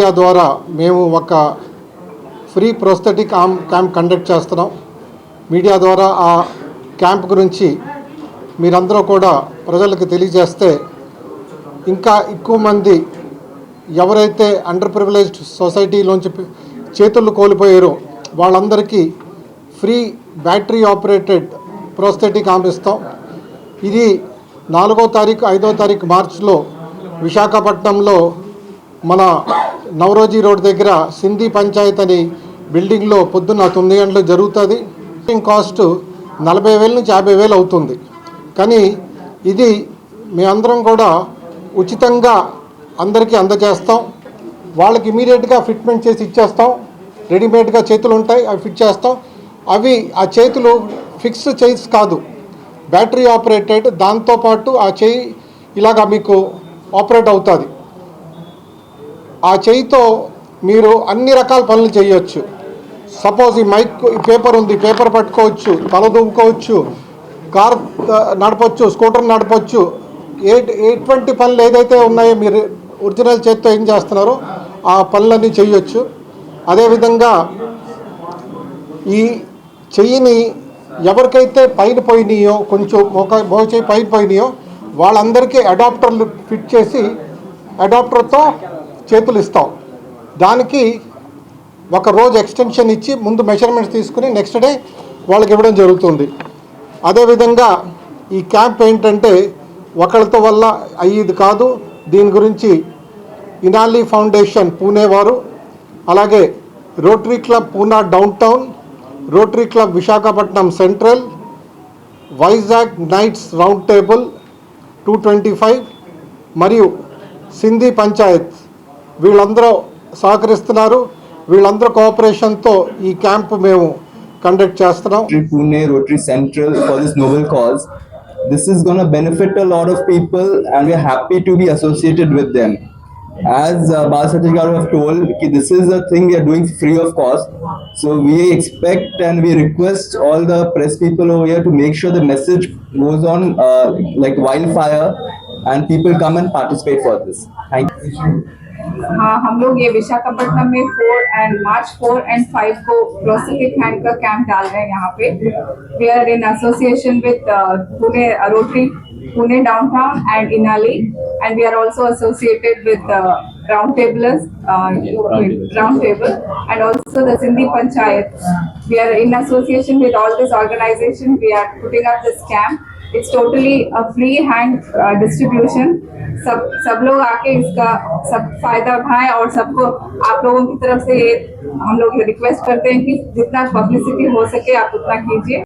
Media ద్వారా మేము ఒక ఫ్రీ ప్రోస్థెటిక్ క్యాంప్ కండక్ట్ చేస్తున్నాం. మీడియా ద్వారా ఆ క్యాంప్ గురించి మీరందరూ కూడా ప్రజలకు తెలియజేస్తే ఇంకా ఎక్కువ మంది ఎవరైతే అండర్ ప్రివిలేజ్డ్ సొసైటీలోంచి చేతులు కోల్పోయారో వాళ్ళందరికీ free battery operated prosthetic arm ఇస్తాం. ఇది 4వ తారీఖు 5వ తారీఖు మార్చిలో విశాఖపట్నంలో మన నవరోజీ రోడ్ దగ్గర సింధీ పంచాయత్ అని బిల్డింగ్లో పొద్దున్న 9 గంటలకు జరుగుతుంది. కాస్ట్ 40,000 నుంచి 50,000 అవుతుంది. కానీ ఇది మేమందరం కూడా ఉచితంగా అందరికీ అందజేస్తాం. వాళ్ళకి ఇమీడియట్గా ఫిట్మెంట్ చేసి ఇచ్చేస్తాం. రెడీమేడ్గా చేతులు ఉంటాయి, అవి ఫిట్ చేస్తాం. అవి ఆ చేతులు ఫిక్స్డ్ చైర్స్ కాదు, బ్యాటరీ ఆపరేటెడ్. దాంతోపాటు ఆ చేయి ఇలాగా మీకు ఆపరేట్ అవుతుంది. ఆ చేయితో మీరు అన్ని రకాల పనులు చేయొచ్చు. సపోజ్ ఈ పేపర్ ఉంది, పేపర్ పట్టుకోవచ్చు, తల దూపుకోవచ్చు, కార్ నడపచ్చు, స్కూటర్ నడపచ్చు. ఎటువంటి పనులు ఏదైతే ఉన్నాయో మీరు ఒరిజినల్ చేతితో ఏం చేస్తున్నారో ఆ పనులన్నీ చేయొచ్చు. అదేవిధంగా ఈ చెయ్యిని ఎవరికైతే పైన పోయినాయో, కొంచెం మోచేయి పైన పోయినాయో వాళ్ళందరికీ అడాప్టర్లు ఫిట్ చేసి అడాప్టర్తో చేతులు ఇస్తాం. దానికి ఒక రోజు ఎక్స్టెన్షన్ ఇచ్చి ముందు మెజర్మెంట్స్ తీసుకుని నెక్స్ట్ డే వాళ్ళకి ఇవ్వడం జరుగుతుంది. అదేవిధంగా ఈ క్యాంప్ ఏంటంటే ఒకళ్ళతో వల్ల అయ్యేది కాదు. దీని గురించి ఇనాలి ఫౌండేషన్ పూణే వారు, అలాగే rotary club Poona down town, rotary club Visakhapatnam central, Vizag nights round table 225 మరియు సింధీ పంచాయత్ వీళ్ళందరూ సహకరిస్తున్నారు. వీళ్ళందరూ కోఆపరేషన్తో ఈ క్యాంప్ మేము కండక్ట్ చేస్తున్నాం. Pune Rotary Central for this noble cause. This is going to benefit a lot of people and we are happy to be associated with them. As Balasati Garu have told, this is a thing we are doing free of cost. So we expect and we request all the press people over here to make sure the message goes on like wildfire and people come and participate for this. Thank you. हाँ, हम लोग ये विशाखापट्टनम में मार्च 4 and 5 को prosthetic hand का camp डाल रहे हैं यहाँ पे. We are in association with Pune Rotary Pune downtown and इनाली, and we are also associated with round table and also the Sindhi Panchayat. We are in association with all this organization. We are putting up this camp. It's totally a free hand distribution. सब लोग आके इसका सब फायदा उठाएं और सबको आप लोगों की तरफ से हम लोग रिक्वेस्ट करते हैं कि जितना पब्लिसिटी हो सके आप उतना कीजिए.